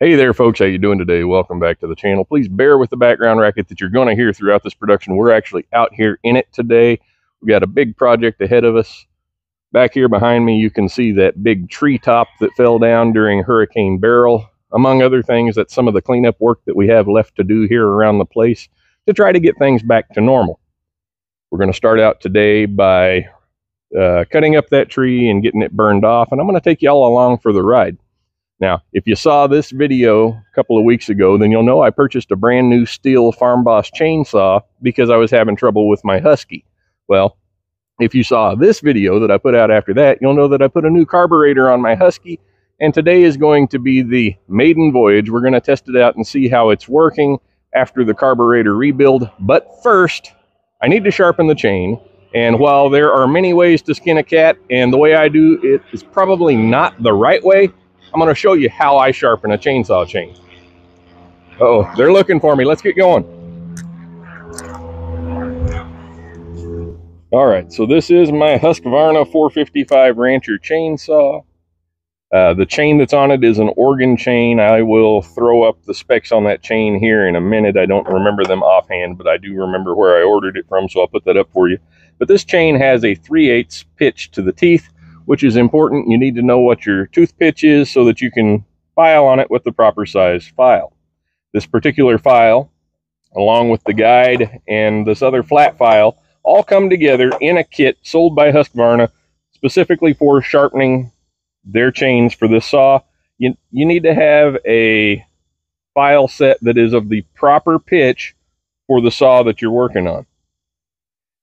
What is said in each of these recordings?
Hey there folks, how you doing today? Welcome back to the channel. Please bear with the background racket that you're going to hear throughout this production. We're actually out here in it today. We've got a big project ahead of us. Back here behind me you can see that big treetop that fell down during Hurricane Beryl. Among other things, that's some of the cleanup work that we have left to do here around the place to try to get things back to normal. We're going to start out today by cutting up that tree and getting it burned off, and I'm going to take you all along for the ride. Now, if you saw this video a couple of weeks ago, then you'll know I purchased a brand new steel Farm Boss chainsaw because I was having trouble with my Husqi. Well, if you saw this video that I put out after that, you'll know that I put a new carburetor on my Husqi, and today is going to be the maiden voyage. We're going to test it out and see how it's working after the carburetor rebuild. But first, I need to sharpen the chain. And while there are many ways to skin a cat, and the way I do it is probably not the right way, I'm going to show you how I sharpen a chainsaw chain. Uh-oh, they're looking for me. Let's get going. All right, so this is my Husqvarna 455 Rancher chainsaw. The chain that's on it is an Oregon chain. I will throw up the specs on that chain here in a minute. I don't remember them offhand, but I do remember where I ordered it from, so I'll put that up for you. But this chain has a 3/8 pitch to the teeth, which is important. You need to know what your tooth pitch is so that you can file on it with the proper size file. This particular file, along with the guide and this other flat file, all come together in a kit sold by Husqvarna specifically for sharpening their chains for this saw. You need to have a file set that is of the proper pitch for the saw that you're working on.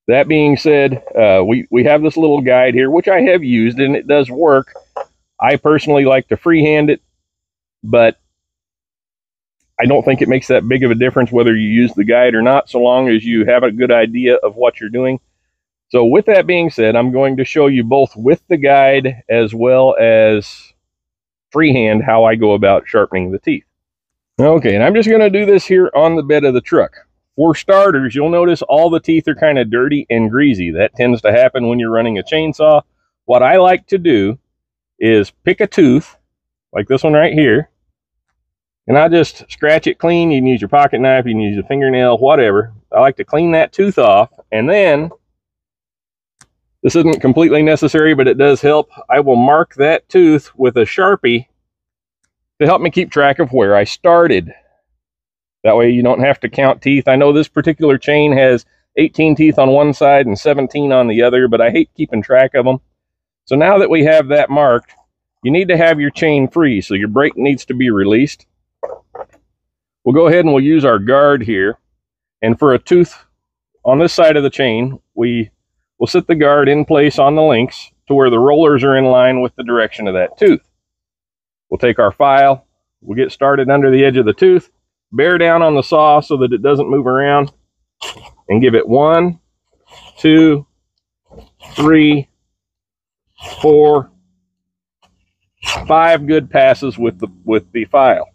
That being said, we have this little guide here, which I have used, and it does work. I personally like to freehand it, but I don't think it makes that big of a difference whether you use the guide or not, so long as you have a good idea of what you're doing. So with that being said, I'm going to show you both with the guide as well as freehand how I go about sharpening the teeth. Okay, and I'm just going to do this here on the bed of the truck. For starters, you'll notice all the teeth are kind of dirty and greasy. That tends to happen when you're running a chainsaw. What I like to do is pick a tooth, like this one right here, and I just scratch it clean. You can use your pocket knife, you can use a fingernail, whatever. I like to clean that tooth off, and then, this isn't completely necessary, but it does help, I will mark that tooth with a Sharpie to help me keep track of where I started. That way you don't have to count teeth. I know this particular chain has 18 teeth on one side and 17 on the other, but I hate keeping track of them. So now that we have that marked, you need to have your chain free, so your brake needs to be released. We'll go ahead and we'll use our guard here. And for a tooth on this side of the chain, we'll set the guard in place on the links to where the rollers are in line with the direction of that tooth. We'll take our file, we'll get started under the edge of the tooth, bear down on the saw so that it doesn't move around, and give it 1, 2, 3, 4, 5 good passes with the file.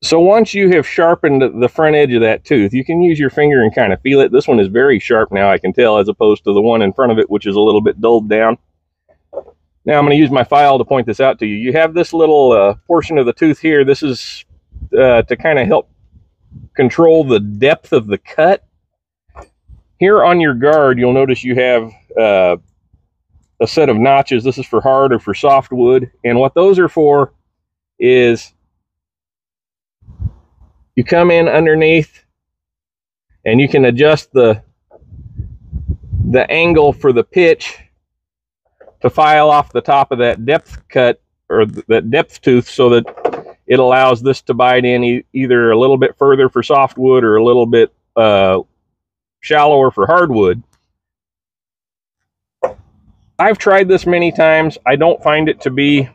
So once you have sharpened the front edge of that tooth, you can use your finger and kind of feel it. This one is very sharp now, I can tell, as opposed to the one in front of it, which is a little bit dulled down. Now I'm going to use my file to point this out to you. You have this little portion of the tooth here. This is to kind of help control the depth of the cut. Here on your guard, you'll notice you have a set of notches. This is for hard or for soft wood. And what those are for is you come in underneath and you can adjust the angle for the pitch to file off the top of that depth cut or that depth tooth so that it allows this to bite in either a little bit further for softwood or a little bit shallower for hardwood. I've tried this many times. I don't find it to be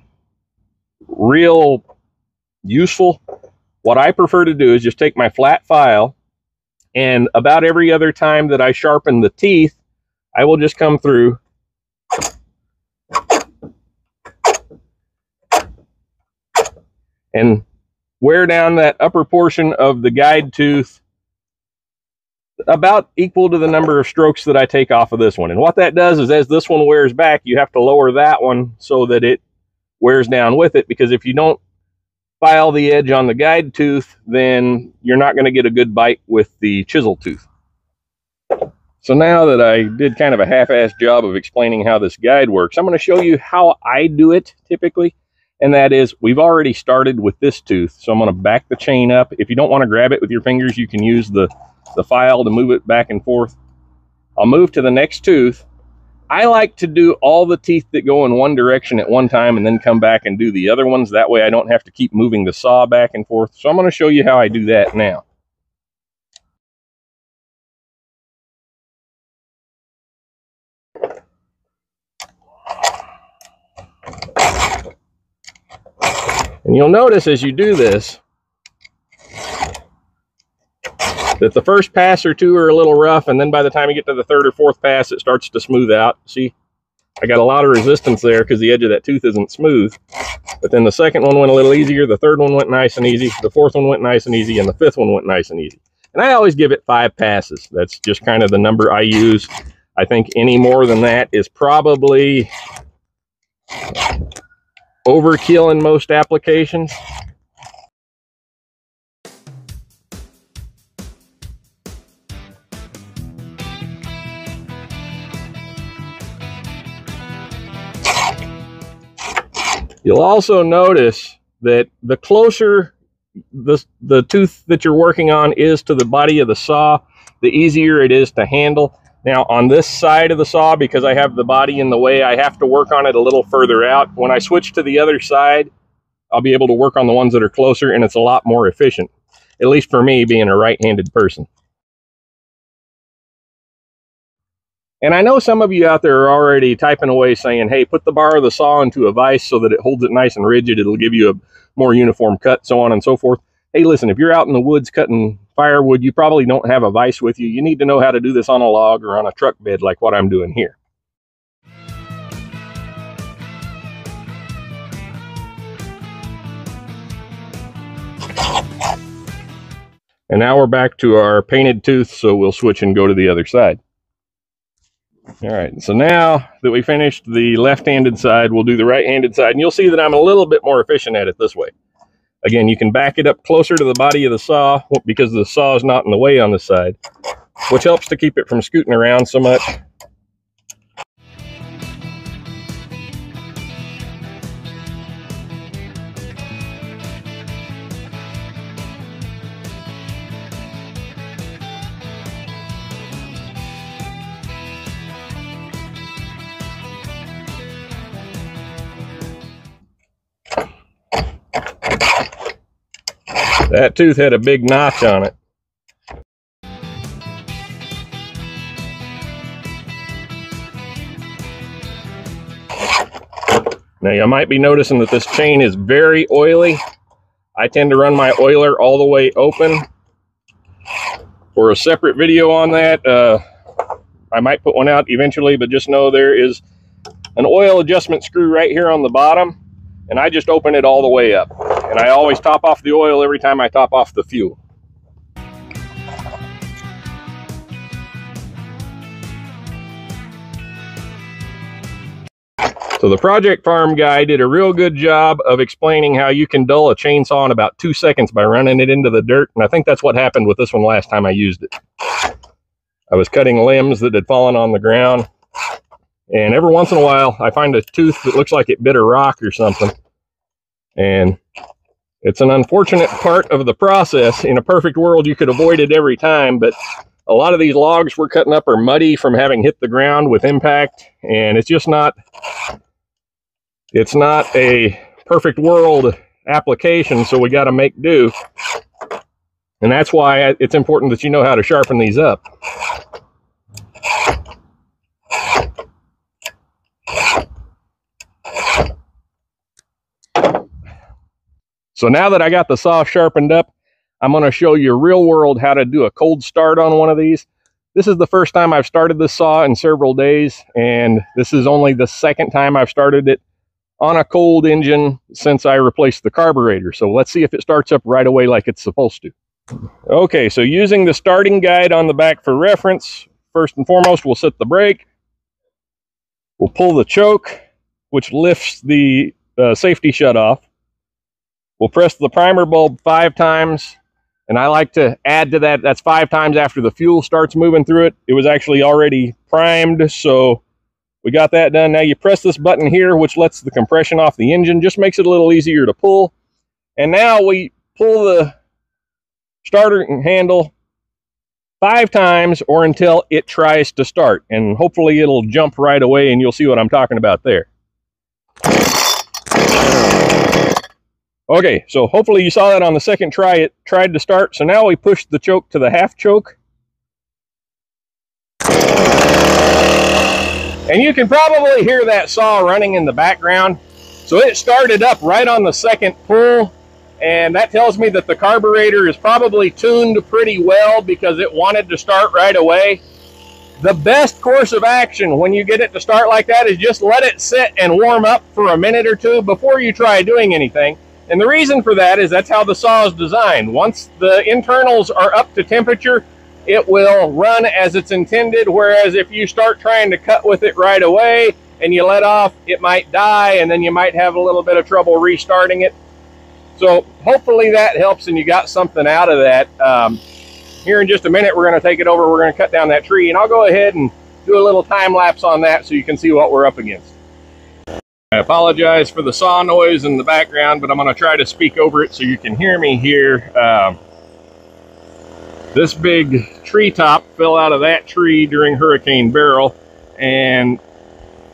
real useful. What I prefer to do is just take my flat file, and about every other time that I sharpen the teeth, I will just come through and wear down that upper portion of the guide tooth about equal to the number of strokes that I take off of this one. And what that does is as this one wears back, you have to lower that one so that it wears down with it, because if you don't file the edge on the guide tooth, then you're not going to get a good bite with the chisel tooth. So now that I did kind of a half-assed job of explaining how this guide works, I'm going to show you how I do it typically. And that is, we've already started with this tooth. So I'm going to back the chain up. If you don't want to grab it with your fingers, you can use the file to move it back and forth. I'll move to the next tooth. I like to do all the teeth that go in one direction at one time and then come back and do the other ones. That way I don't have to keep moving the saw back and forth. So I'm going to show you how I do that now. And you'll notice as you do this that the first pass or two are a little rough, and then by the time you get to the third or fourth pass, it starts to smooth out. See, I got a lot of resistance there because the edge of that tooth isn't smooth. But then the second one went a little easier, the third one went nice and easy, the fourth one went nice and easy, and the fifth one went nice and easy. And I always give it 5 passes. That's just kind of the number I use. I think any more than that is probably overkill in most applications. You'll also notice that the closer the tooth that you're working on is to the body of the saw, the easier it is to handle. Now on this side of the saw, because I have the body in the way, I have to work on it a little further out. When I switch to the other side, I'll be able to work on the ones that are closer, and it's a lot more efficient, at least for me being a right-handed person. And I know some of you out there are already typing away saying, hey, put the bar of the saw into a vise so that it holds it nice and rigid. It'll give you a more uniform cut, so on and so forth. Hey, listen, if you're out in the woods cutting firewood, you probably don't have a vise with you. You need to know how to do this on a log or on a truck bed like what I'm doing here. And now we're back to our painted tooth, so we'll switch and go to the other side. All right, so now that we finished the left-handed side, we'll do the right-handed side, and you'll see that I'm a little bit more efficient at it this way. Again, you can back it up closer to the body of the saw because the saw is not in the way on this side, which helps to keep it from scooting around so much. That tooth had a big notch on it. Now you might be noticing that this chain is very oily. I tend to run my oiler all the way open. For a separate video on that, I might put one out eventually, but just know there is an oil adjustment screw right here on the bottom, and I just open it all the way up. And I always top off the oil every time I top off the fuel. So the Project Farm guy did a real good job of explaining how you can dull a chainsaw in about 2 seconds by running it into the dirt. And I think that's what happened with this one last time I used it. I was cutting limbs that had fallen on the ground. And every once in a while, I find a tooth that looks like it bit a rock or something. And it's an unfortunate part of the process. In a perfect world, you could avoid it every time, but a lot of these logs we're cutting up are muddy from having hit the ground with impact, and it's just not, it's not a perfect world application, so we got to make do. And that's why it's important that you know how to sharpen these up. So now that I got the saw sharpened up, I'm going to show you real world how to do a cold start on one of these. This is the first time I've started this saw in several days, and this is only the second time I've started it on a cold engine since I replaced the carburetor. So let's see if it starts up right away like it's supposed to. Okay, so using the starting guide on the back for reference, first and foremost, we'll set the brake. We'll pull the choke, which lifts the safety shutoff. We'll press the primer bulb 5 times, and I like to add to that. That's 5 times after the fuel starts moving through it. It was actually already primed, so we got that done. Now you press this button here, which lets the compression off the engine, just makes it a little easier to pull. And now we pull the starter handle 5 times or until it tries to start, and hopefully it'll jump right away, and you'll see what I'm talking about there. Okay, so hopefully you saw that on the second try. It tried to start, so now we push the choke to the half choke. And you can probably hear that saw running in the background. So it started up right on the second pull, and that tells me that the carburetor is probably tuned pretty well because it wanted to start right away. The best course of action when you get it to start like that is just let it sit and warm up for a minute or two before you try doing anything. And the reason for that is that's how the saw is designed. Once the internals are up to temperature, it will run as it's intended, whereas if you start trying to cut with it right away and you let off, it might die, and then you might have a little bit of trouble restarting it. So hopefully that helps and you got something out of that. Here in just a minute, we're going to take it over. We're going to cut down that tree, and I'll go ahead and do a little time lapse on that so you can see what we're up against. I apologize for the saw noise in the background, but I'm going to try to speak over it so you can hear me here. This big tree top fell out of that tree during Hurricane Beryl, and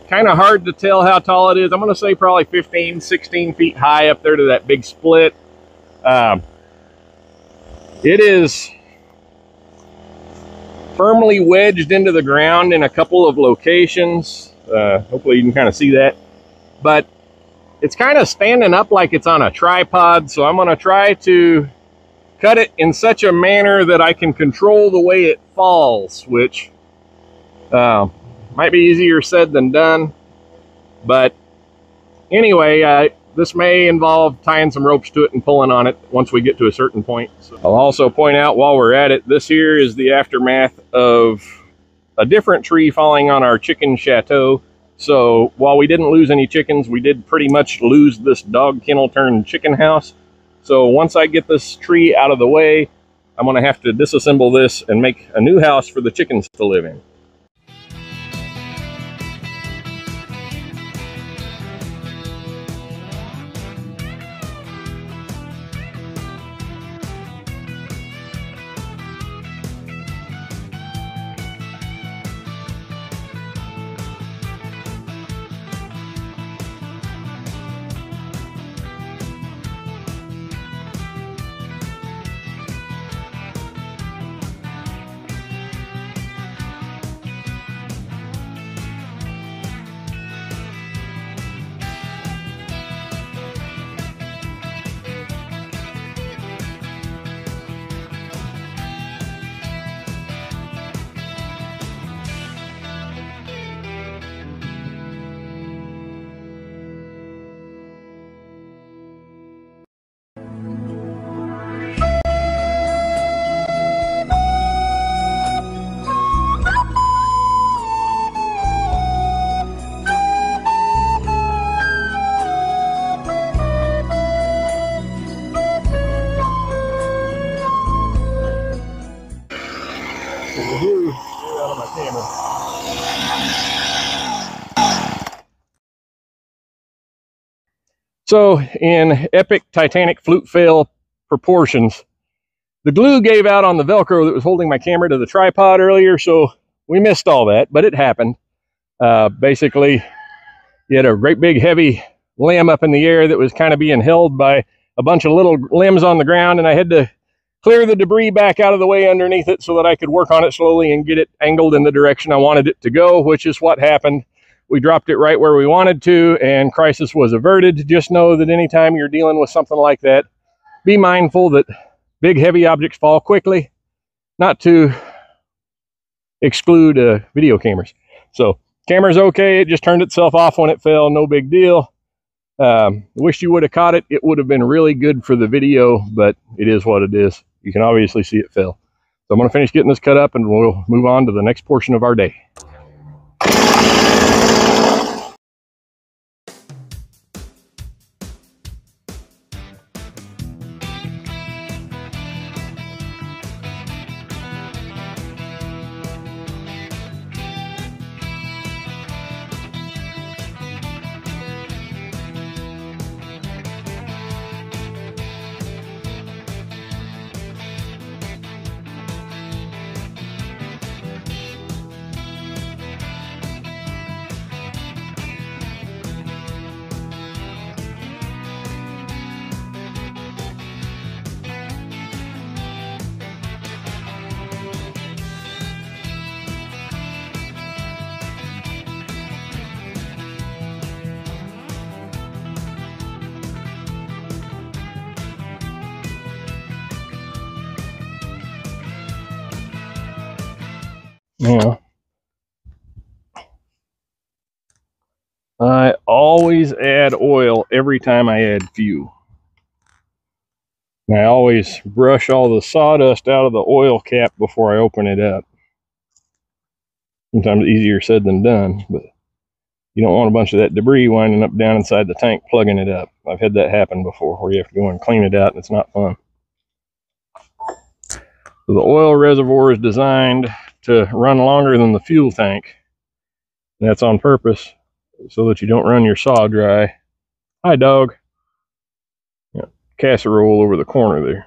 kind of hard to tell how tall it is. I'm going to say probably 15, 16 feet high up there to that big split. It is firmly wedged into the ground in a couple of locations. Hopefully you can kind of see that. But it's kind of standing up like it's on a tripod, so I'm going to try to cut it in such a manner that I can control the way it falls, which might be easier said than done. But anyway, this may involve tying some ropes to it and pulling on it once we get to a certain point. So I'll also point out while we're at it, this here is the aftermath of a different tree falling on our chicken chateau. So while we didn't lose any chickens, we did pretty much lose this dog kennel turned chicken house. So once I get this tree out of the way, I'm going to have to disassemble this and make a new house for the chickens to live in. So in epic Titanic flute fail proportions, the glue gave out on the Velcro that was holding my camera to the tripod earlier, so we missed all that, but it happened. Basically, you had a great big heavy limb up in the air that was kind of being held by a bunch of little limbs on the ground, and I had to clear the debris back out of the way underneath it so that I could work on it slowly and get it angled in the direction I wanted it to go, which is what happened. We dropped it right where we wanted to, and crisis was averted. Just know that anytime you're dealing with something like that, be mindful that big, heavy objects fall quickly, not to exclude video cameras. So, camera's okay. It just turned itself off when it fell. No big deal. Wish you would have caught it. It would have been really good for the video, but it is what it is. You can obviously see it fell. So I'm going to finish getting this cut up, and we'll move on to the next portion of our day. Yeah. I always add oil every time I add fuel. And I always brush all the sawdust out of the oil cap before I open it up. Sometimes easier said than done, but you don't want a bunch of that debris winding up down inside the tank plugging it up. I've had that happen before where you have to go and clean it out and it's not fun. So the oil reservoir is designed to run longer than the fuel tank. And that's on purpose so that you don't run your saw dry. Hi, dog. Yeah, casserole over the corner there.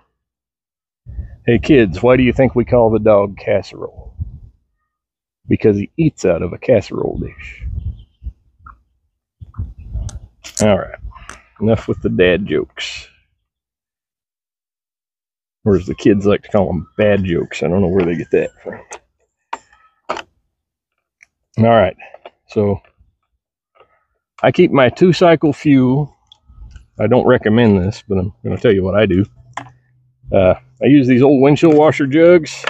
Hey, kids, why do you think we call the dog Casserole? Because he eats out of a casserole dish. All right, enough with the dad jokes. Or as the kids like to call them, bad jokes. I don't know where they get that from. All right, so I keep my 2-cycle fuel. I don't recommend this, but I'm going to tell you what I do. I use these old windshield washer jugs.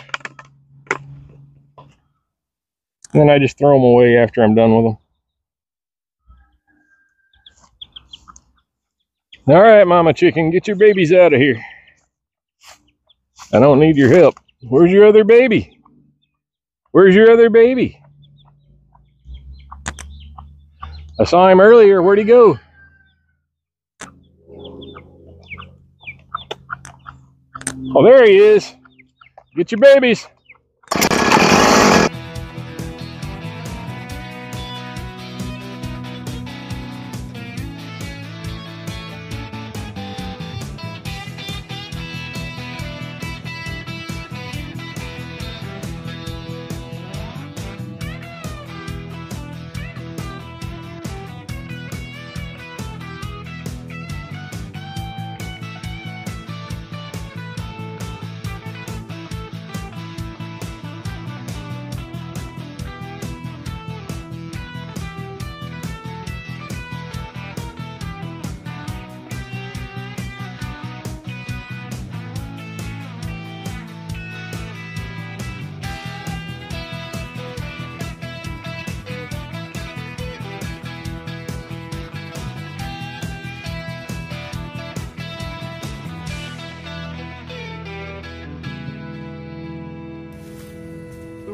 And then I just throw them away after I'm done with them. All right, Mama Chicken, get your babies out of here. I don't need your help. Where's your other baby? Where's your other baby? I saw him earlier. Where'd he go? Oh, there he is. Get your babies.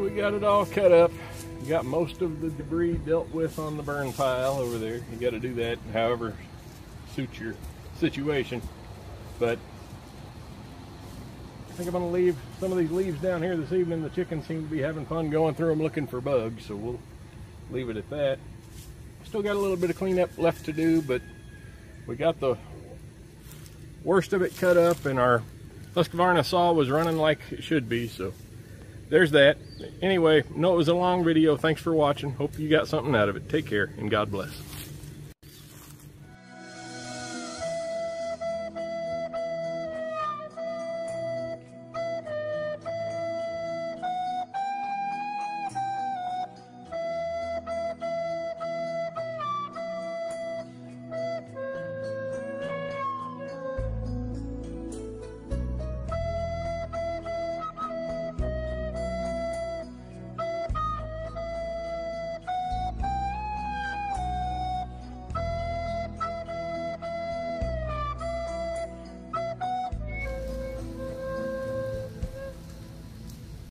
We got it all cut up. We got most of the debris dealt with on the burn pile over there. You got to do that however suits your situation. But I think I'm going to leave some of these leaves down here this evening. The chickens seem to be having fun going through them looking for bugs, so we'll leave it at that. Still got a little bit of cleanup left to do, but we got the worst of it cut up, and our Husqvarna saw was running like it should be, so there's that. Anyway, know it was a long video. Thanks for watching. Hope you got something out of it. Take care, and God bless.